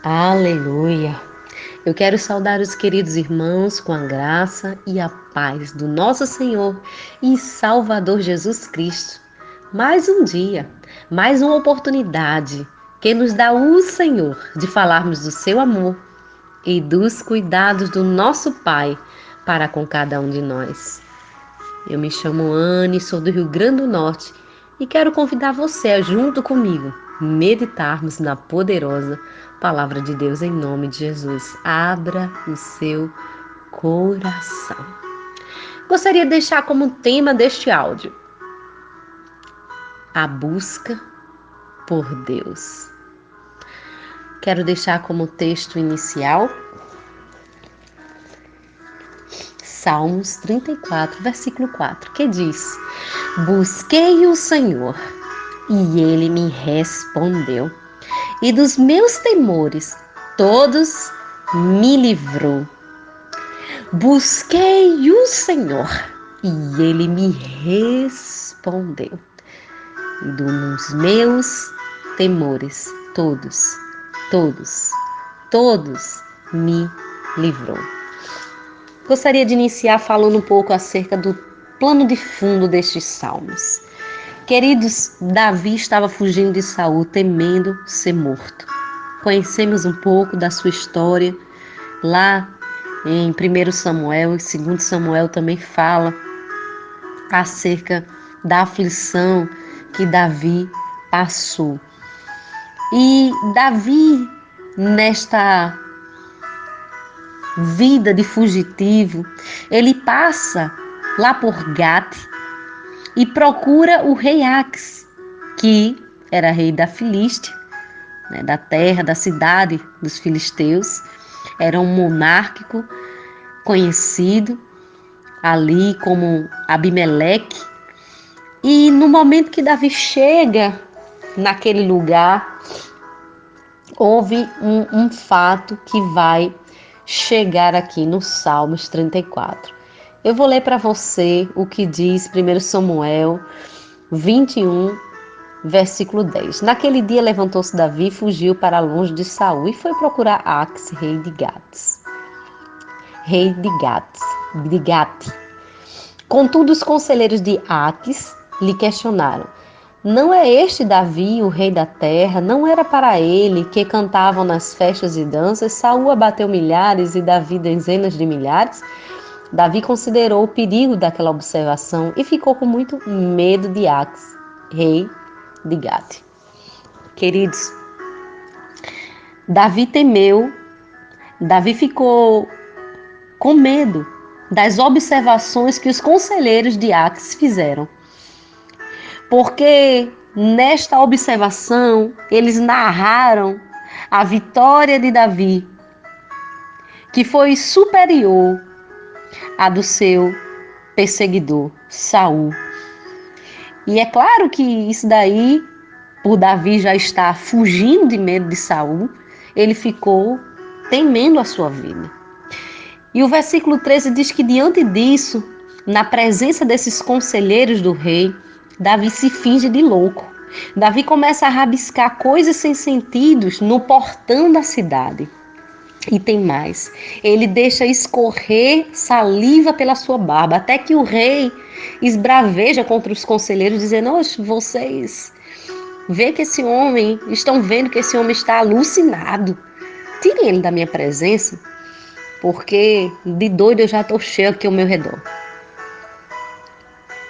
Aleluia! Eu quero saudar os queridos irmãos com a graça e a paz do nosso Senhor e Salvador Jesus Cristo. Mais um dia, mais uma oportunidade que nos dá o Senhor de falarmos do seu amor e dos cuidados do nosso Pai para com cada um de nós. Eu me chamo Anne, sou do Rio Grande do Norte e quero convidar você a, junto comigo, meditarmos na poderosa Palavra de Deus em nome de Jesus. Abra o seu coração. Gostaria de deixar como tema deste áudio a busca por Deus. Quero deixar como texto inicial Salmos 34, versículo 4, que diz: Busquei o Senhor e Ele me respondeu, e dos meus temores todos me livrou. Busquei o Senhor e Ele me respondeu, e dos meus temores todos me livrou. Gostaria de iniciar falando um pouco acerca do plano de fundo destes salmos. Queridos, Davi estava fugindo de Saul, temendo ser morto. Conhecemos um pouco da sua história lá em 1 Samuel e 2 Samuel também fala acerca da aflição que Davi passou. E Davi, nesta vida de fugitivo, ele passa lá por Gate e procura o rei Aques, que era rei da Filístia, da terra, da cidade dos filisteus. Era um monárquico conhecido ali como Abimeleque. E no momento que Davi chega naquele lugar, houve um fato que vai chegar aqui no Salmos 34. Eu vou ler para você o que diz 1 Samuel 21, versículo 10. Naquele dia levantou-se Davi, fugiu para longe de Saul e foi procurar Aques, rei de Gate. Contudo, os conselheiros de Aques lhe questionaram: Não é este Davi, o rei da terra? Não era para ele que cantavam nas festas e danças? Saul abateu milhares e Davi dezenas de milhares? Davi considerou o perigo daquela observação e ficou com muito medo de Aques, rei de Gate. Queridos, Davi temeu, Davi ficou com medo das observações que os conselheiros de Aques fizeram. Porque nesta observação eles narraram a vitória de Davi, que foi superior à do seu perseguidor, Saul. E é claro que isso daí, por Davi já estar fugindo de medo de Saul, ele ficou temendo a sua vida. E o versículo 13 diz que diante disso, na presença desses conselheiros do rei, Davi se finge de louco. Davi começa a rabiscar coisas sem sentidos no portão da cidade. E tem mais, ele deixa escorrer saliva pela sua barba, até que o rei esbraveja contra os conselheiros, dizendo: vocês estão vendo que esse homem está alucinado. Tirem ele da minha presença, porque de doido eu já estou cheio aqui ao meu redor.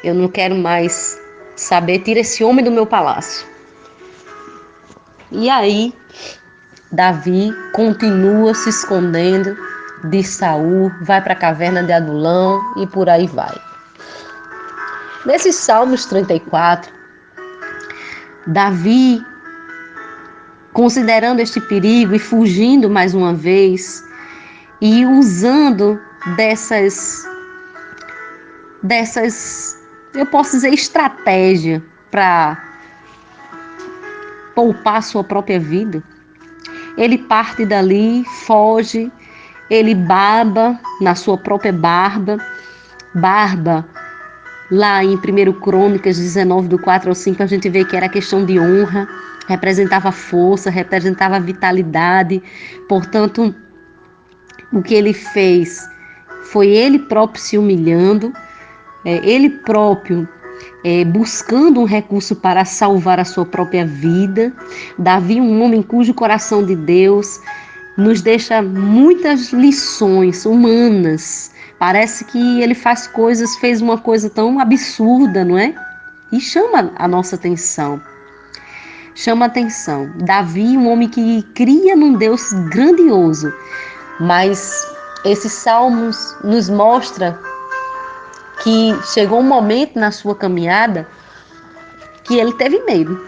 Eu não quero mais saber, tira esse homem do meu palácio. E aí, Davi continua se escondendo de Saul, vai para a caverna de Adulão e por aí vai. Nesses Salmos 34, Davi, considerando este perigo e fugindo mais uma vez, e usando dessas, eu posso dizer, estratégia para poupar sua própria vida. Ele parte dali, foge, ele baba na sua própria barba Lá em 1 Crônicas 19, do 4 ao 5, a gente vê que era questão de honra, representava força, representava vitalidade. Portanto, o que ele fez foi ele próprio se humilhando, ele próprio buscando um recurso para salvar a sua própria vida. Davi, um homem cujo coração de Deus nos deixa muitas lições humanas. Parece que ele fez uma coisa tão absurda, não é? E chama a nossa atenção. Chama a atenção. Davi, um homem que cria num Deus grandioso, mas esses salmos nos mostra que chegou um momento na sua caminhada que ele teve medo,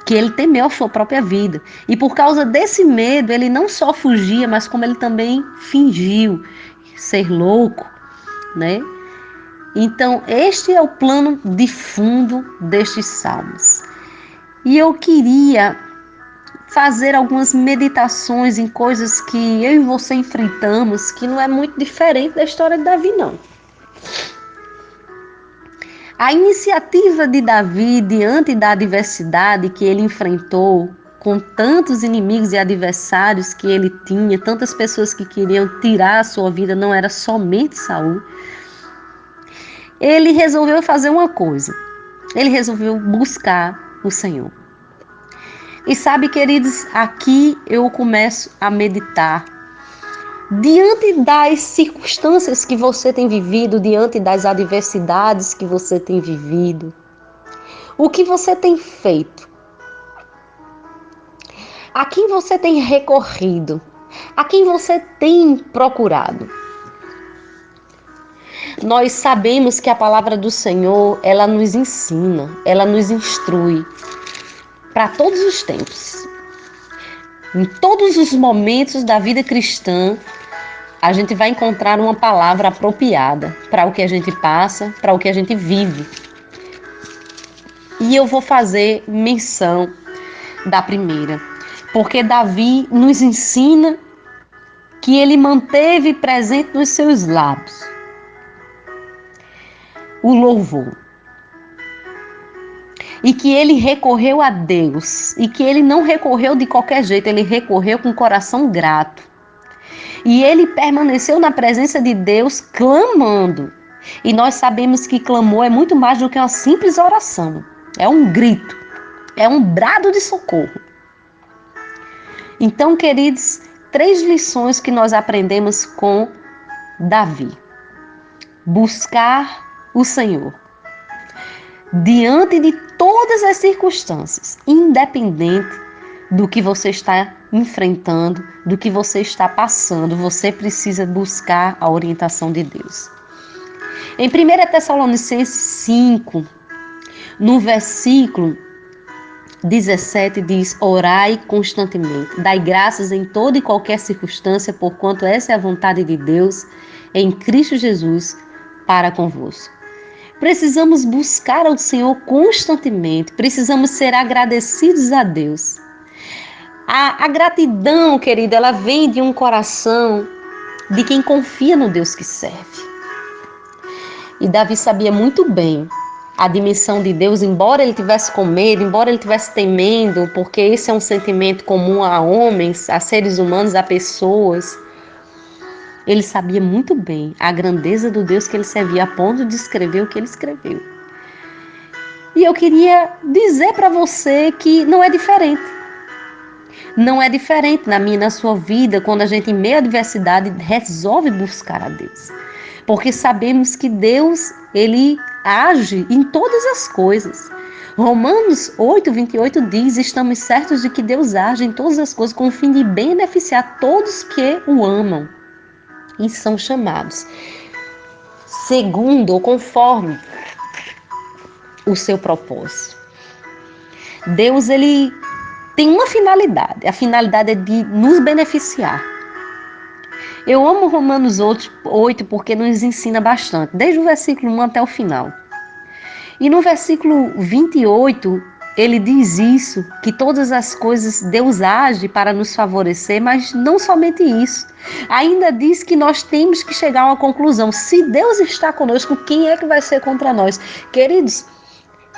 que ele temeu a sua própria vida. E por causa desse medo, ele não só fugia, mas como ele também fingiu ser louco, né? Então, este é o plano de fundo destes salmos. E eu queria fazer algumas meditações em coisas que eu e você enfrentamos, que não é muito diferente da história de Davi, não. A iniciativa de Davi diante da adversidade que ele enfrentou, com tantos inimigos e adversários que ele tinha, tantas pessoas que queriam tirar a sua vida, não era somente Saul. Ele resolveu fazer uma coisa. Ele resolveu buscar o Senhor. E sabe, queridos, aqui eu começo a meditar. Diante das circunstâncias que você tem vivido, diante das adversidades que você tem vivido, o que você tem feito? A quem você tem recorrido? A quem você tem procurado? Nós sabemos que a palavra do Senhor, ela nos ensina, ela nos instrui para todos os tempos. Em todos os momentos da vida cristã, a gente vai encontrar uma palavra apropriada para o que a gente passa, para o que a gente vive. E eu vou fazer menção da primeira, porque Davi nos ensina que ele manteve presente nos seus lábios o louvor. E que ele recorreu a Deus, e que ele não recorreu de qualquer jeito, ele recorreu com coração grato. E ele permaneceu na presença de Deus clamando. E nós sabemos que clamor é muito mais do que uma simples oração. É um grito, é um brado de socorro. Então, queridos, 3 lições que nós aprendemos com Davi. Buscar o Senhor. Diante de todas as circunstâncias, independente do que você está enfrentando, do que você está passando, você precisa buscar a orientação de Deus. Em 1 Tessalonicenses 5, no versículo 17 diz: orai constantemente, dai graças em toda e qualquer circunstância, porquanto essa é a vontade de Deus em Cristo Jesus para convosco. Precisamos buscar ao Senhor constantemente, precisamos ser agradecidos a Deus. A gratidão, querida, ela vem de um coração de quem confia no Deus que serve. E Davi sabia muito bem a dimensão de Deus, embora ele tivesse com medo, embora ele tivesse temendo, porque esse é um sentimento comum a homens, a seres humanos, a pessoas. Ele sabia muito bem a grandeza do Deus que ele servia, a ponto de escrever o que ele escreveu. E eu queria dizer para você que não é diferente. Não é diferente na minha e na sua vida, quando a gente, em meio à adversidade, resolve buscar a Deus. Porque sabemos que Deus, ele age em todas as coisas. Romanos 8, 28 diz: estamos certos de que Deus age em todas as coisas com o fim de beneficiar todos que o amam e são chamados segundo ou conforme o seu propósito. Deus, ele tem uma finalidade. A finalidade é de nos beneficiar. Eu amo Romanos 8 porque nos ensina bastante, desde o versículo 1 até o final. E no versículo 28, ele diz isso, que todas as coisas Deus age para nos favorecer, mas não somente isso. Ainda diz que nós temos que chegar a uma conclusão. Se Deus está conosco, quem é que vai ser contra nós? Queridos,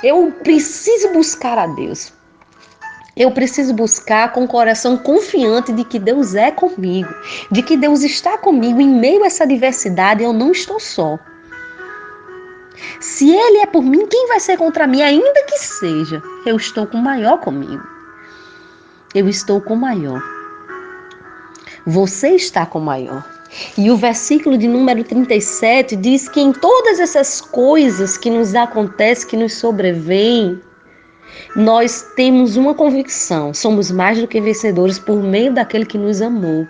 eu preciso buscar a Deus. Eu preciso buscar com o coração confiante de que Deus é comigo, de que Deus está comigo em meio a essa adversidade, eu não estou só. Se Ele é por mim, quem vai ser contra mim? Ainda que seja, eu estou com o maior comigo. Eu estou com o maior. Você está com o maior. E o versículo de número 37 diz que em todas essas coisas que nos acontecem, que nos sobrevêm, nós temos uma convicção: somos mais do que vencedores por meio daquele que nos amou.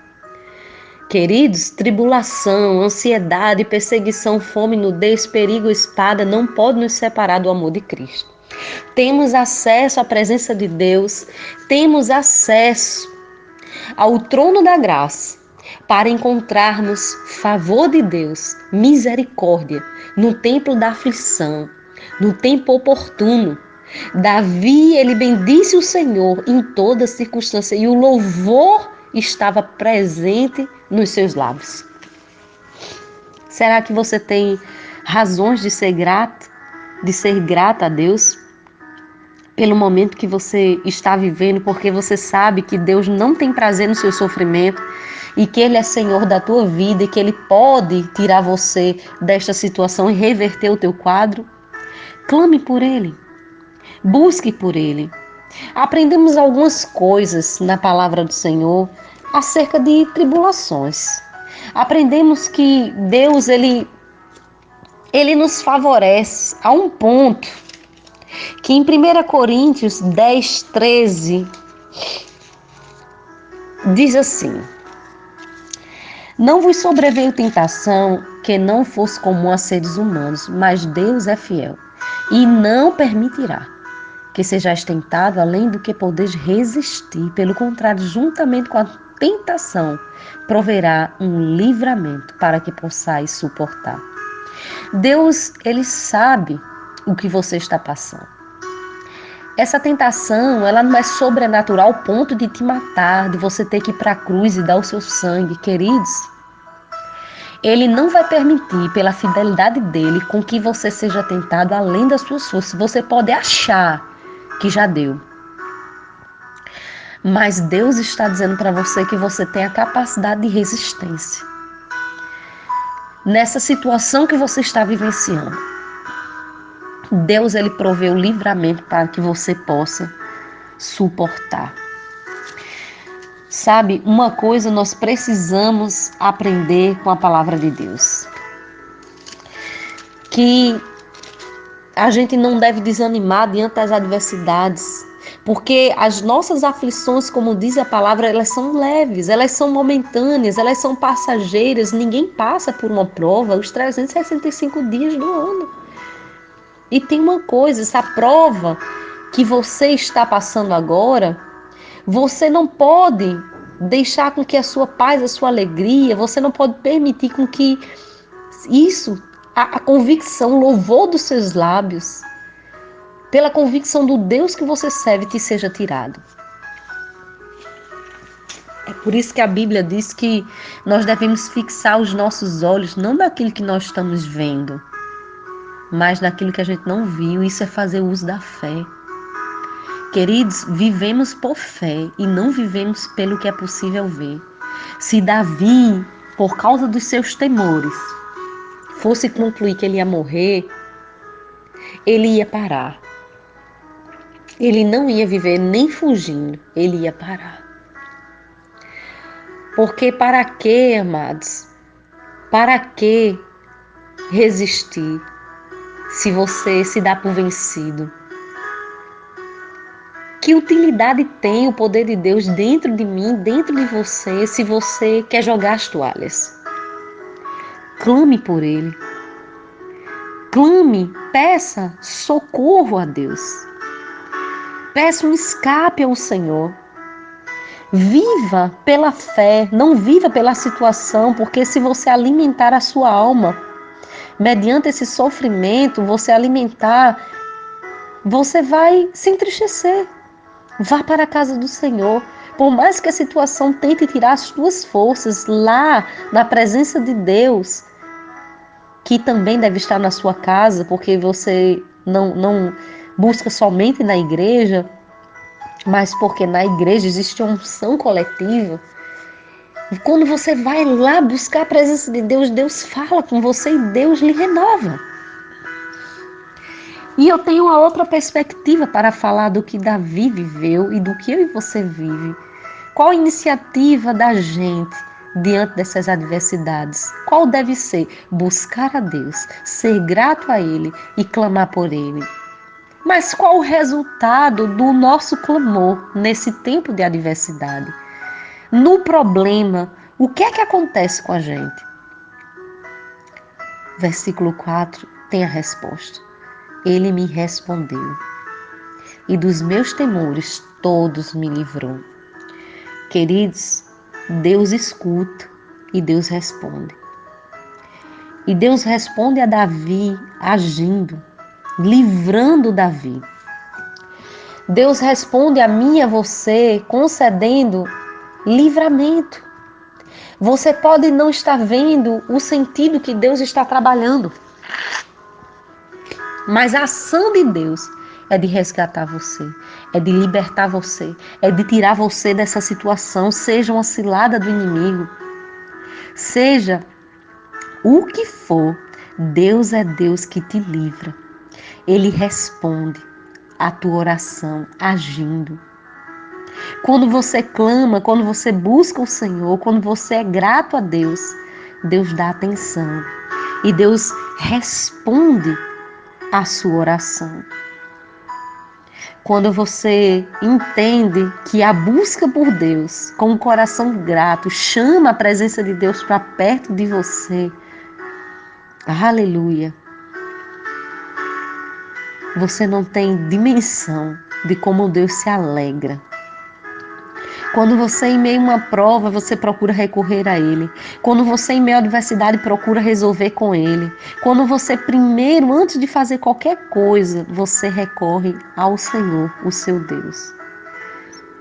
Queridos, tribulação, ansiedade, perseguição, fome, nudez, perigo, espada não podem nos separar do amor de Cristo. Temos acesso à presença de Deus, temos acesso ao trono da graça para encontrarmos favor de Deus, misericórdia, no tempo da aflição, no tempo oportuno. Davi, ele bendisse o Senhor em toda circunstância e o louvor estava presente nos seus lábios. Será que você tem razões de ser grato, de ser grata a Deus pelo momento que você está vivendo, porque você sabe que Deus não tem prazer no seu sofrimento e que Ele é Senhor da tua vida e que Ele pode tirar você desta situação e reverter o teu quadro? Clame por Ele, busque por Ele. Aprendemos algumas coisas na palavra do Senhor acerca de tribulações. Aprendemos que Deus, Ele nos favorece a um ponto que em 1 Coríntios 10, 13 diz assim: não vos sobreveio tentação que não fosse comum a seres humanos, mas Deus é fiel e não permitirá que sejais tentado além do que podeis resistir. Pelo contrário, juntamente com a tentação, proverá um livramento para que possais suportar. Deus, Ele sabe o que você está passando. Essa tentação, ela não é sobrenatural ao ponto de te matar, de você ter que ir para a cruz e dar o seu sangue, queridos. Ele não vai permitir, pela fidelidade dele, com que você seja tentado além das suas forças. Você pode achar que já deu. Mas Deus está dizendo para você que você tem a capacidade de resistência. Nessa situação que você está vivenciando, Deus, Ele provê o livramento para que você possa suportar. Sabe, uma coisa nós precisamos aprender com a palavra de Deus: que a gente não deve desanimar diante das adversidades, porque as nossas aflições, como diz a palavra, elas são leves, elas são momentâneas, elas são passageiras. Ninguém passa por uma prova os 365 dias do ano. E tem uma coisa, essa prova que você está passando agora, você não pode deixar com que a sua paz, a sua alegria, você não pode permitir com que isso, a convicção, o louvor dos seus lábios, pela convicção do Deus que você serve, te seja tirado. É por isso que a Bíblia diz que nós devemos fixar os nossos olhos não naquilo que nós estamos vendo, mas naquilo que a gente não viu. Isso é fazer uso da fé. Queridos, vivemos por fé e não vivemos pelo que é possível ver. Se Davi, por causa dos seus temores, fosse concluir que ele ia morrer, ele ia parar. Ele não ia viver nem fugindo, ele ia parar. Porque para quê, amados? Para que resistir se você se dá por vencido? Que utilidade tem o poder de Deus dentro de mim, dentro de você, se você quer jogar as toalhas? Clame por Ele. Clame, peça socorro a Deus. Peça um escape ao Senhor. Viva pela fé, não viva pela situação, porque se você alimentar a sua alma, mediante esse sofrimento, você alimentar você vai se entristecer. Vá para a casa do Senhor. Por mais que a situação tente tirar as tuas forças, lá na presença de Deus, que também deve estar na sua casa, porque você não busca somente na igreja, mas porque na igreja existe uma unção coletiva. E quando você vai lá buscar a presença de Deus, Deus fala com você e Deus lhe renova. E eu tenho uma outra perspectiva para falar do que Davi viveu e do que eu e você vive. Qual a iniciativa da gente diante dessas adversidades? Qual deve ser? Buscar a Deus, ser grato a Ele e clamar por Ele. Mas qual o resultado do nosso clamor nesse tempo de adversidade? No problema, o que é que acontece com a gente? Versículo 4 tem a resposta. Ele me respondeu, e dos meus temores todos me livrou. Queridos, Deus escuta e Deus responde. E Deus responde a Davi agindo, livrando Davi. Deus responde a mim e a você concedendo livramento. Você pode não estar vendo o sentido que Deus está trabalhando, mas a ação de Deus é de resgatar você, é de libertar você, é de tirar você dessa situação, seja uma cilada do inimigo, seja o que for, Deus é Deus que te livra. Ele responde a tua oração agindo. Quando você clama, quando você busca o Senhor, quando você é grato a Deus, Deus dá atenção e Deus responde a sua oração. Quando você entende que a busca por Deus, com um coração grato, chama a presença de Deus para perto de você, aleluia, você não tem dimensão de como Deus se alegra. Quando você, em meio a uma prova, você procura recorrer a Ele. Quando você, em meio à adversidade, procura resolver com Ele. Quando você, primeiro, antes de fazer qualquer coisa, você recorre ao Senhor, o seu Deus.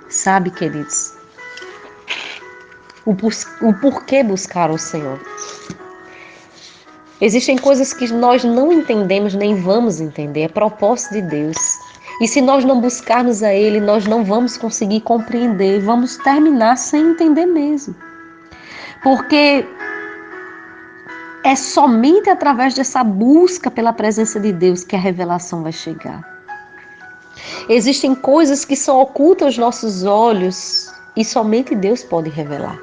Sabe, queridos, o porquê buscar o Senhor? Existem coisas que nós não entendemos nem vamos entender. É propósito de Deus. E se nós não buscarmos a Ele, nós não vamos conseguir compreender, vamos terminar sem entender mesmo. Porque é somente através dessa busca pela presença de Deus que a revelação vai chegar. Existem coisas que são ocultas aos nossos olhos e somente Deus pode revelar.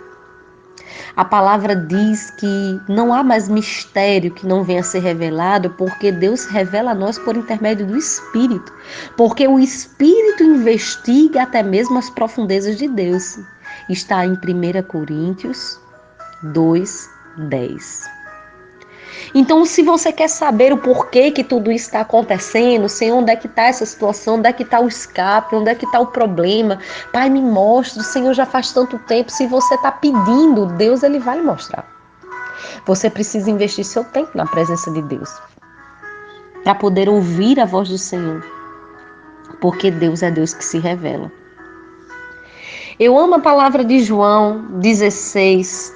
A palavra diz que não há mais mistério que não venha a ser revelado, porque Deus revela a nós por intermédio do Espírito. Porque o Espírito investiga até mesmo as profundezas de Deus. Está em 1 Coríntios 2:10. Então, se você quer saber o porquê que tudo isso está acontecendo, sei onde é que está essa situação, onde é que está o escape, onde é que está o problema, Pai, me mostra, o Senhor já faz tanto tempo. Se você está pedindo, Deus Ele vai lhe mostrar. Você precisa investir seu tempo na presença de Deus, para poder ouvir a voz do Senhor, porque Deus é Deus que se revela. Eu amo a palavra de João 16.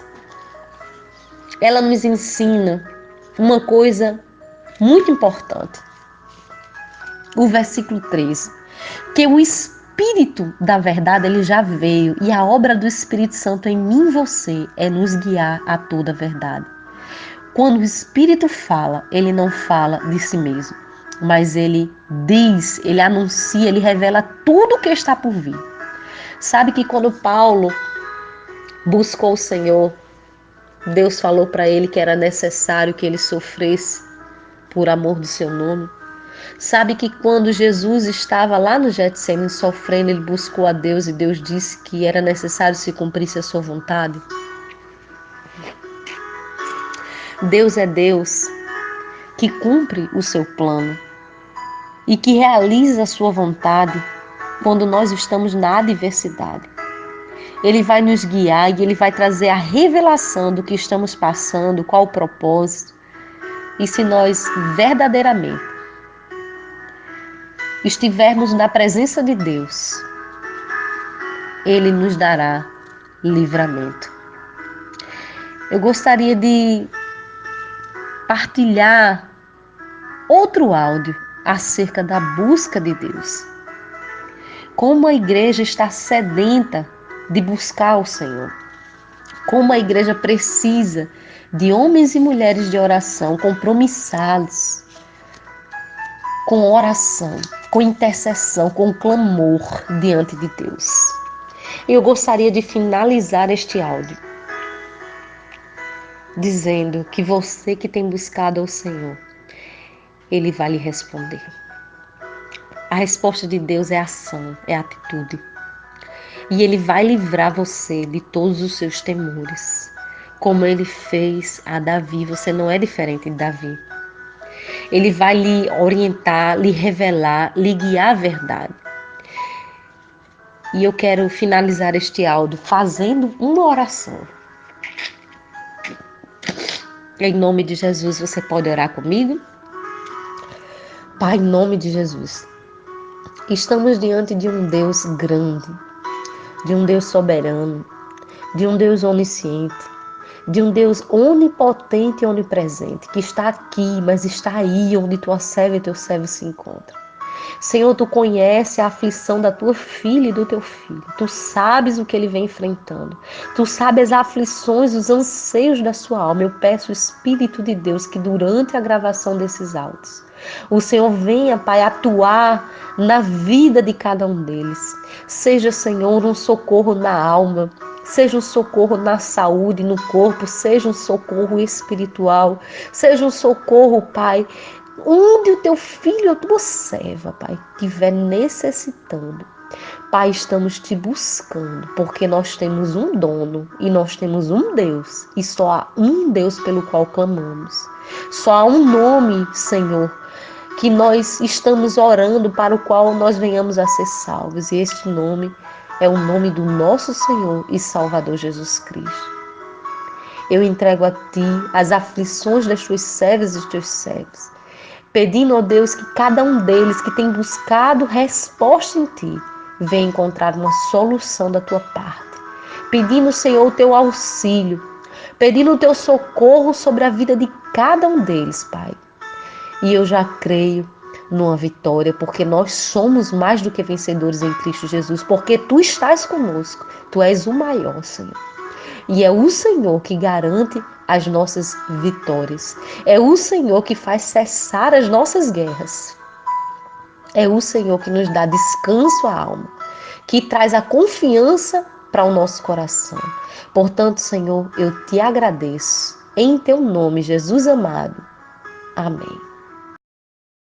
Ela nos ensina uma coisa muito importante. O versículo 13. Que o Espírito da verdade, ele já veio. E a obra do Espírito Santo em mim e você é nos guiar a toda a verdade. Quando o Espírito fala, ele não fala de si mesmo. Mas ele diz, ele anuncia, ele revela tudo o que está por vir. Sabe que quando Paulo buscou o Senhor, Deus falou para ele que era necessário que ele sofresse por amor do seu nome. Sabe que quando Jesus estava lá no Getsêmani sofrendo, ele buscou a Deus e Deus disse que era necessário se cumprisse a sua vontade? Deus é Deus que cumpre o seu plano e que realiza a sua vontade quando nós estamos na adversidade. Ele vai nos guiar e Ele vai trazer a revelação do que estamos passando, qual o propósito. E se nós verdadeiramente estivermos na presença de Deus, Ele nos dará livramento. Eu gostaria de partilhar outro áudio acerca da busca de Deus. Como a igreja está sedenta de buscar o Senhor. Como a igreja precisa de homens e mulheres de oração compromissados com oração, com intercessão, com clamor diante de Deus. Eu gostaria de finalizar este áudio dizendo que você que tem buscado ao Senhor, Ele vai lhe responder. A resposta de Deus é ação, é atitude. E Ele vai livrar você de todos os seus temores. Como Ele fez a Davi, você não é diferente de Davi. Ele vai lhe orientar, lhe revelar, lhe guiar a verdade. E eu quero finalizar este áudio fazendo uma oração. Em nome de Jesus, você pode orar comigo? Pai, em nome de Jesus, estamos diante de um Deus grande, de um Deus soberano, de um Deus onisciente, de um Deus onipotente e onipresente, que está aqui, mas está aí onde tua serva e teu servo se encontram. Senhor, tu conhece a aflição da tua filha e do teu filho. Tu sabes o que ele vem enfrentando. Tu sabes as aflições, os anseios da sua alma. Eu peço, Espírito de Deus, que durante a gravação desses áudios, o Senhor venha, Pai, atuar na vida de cada um deles. Seja, Senhor, um socorro na alma, seja um socorro na saúde, no corpo, seja um socorro espiritual, seja um socorro, Pai, onde o teu filho, a tua serva, Pai, estiver necessitando. Pai, estamos te buscando, porque nós temos um dono e nós temos um Deus, e só há um Deus pelo qual clamamos. Só há um nome, Senhor, que nós estamos orando para o qual nós venhamos a ser salvos, e este nome é o nome do nosso Senhor e Salvador Jesus Cristo. Eu entrego a Ti as aflições das Tuas servas e dos Teus servos, pedindo, ó Deus, que cada um deles que tem buscado resposta em Ti, venha encontrar uma solução da Tua parte. Pedindo, Senhor, o Teu auxílio, pedindo o Teu socorro sobre a vida de cada um deles, Pai. E eu já creio numa vitória, porque nós somos mais do que vencedores em Cristo Jesus, porque Tu estás conosco, Tu és o maior, Senhor. E é o Senhor que garante as nossas vitórias. É o Senhor que faz cessar as nossas guerras. É o Senhor que nos dá descanso à alma, que traz a confiança para o nosso coração. Portanto, Senhor, eu te agradeço. Em teu nome, Jesus amado. Amém.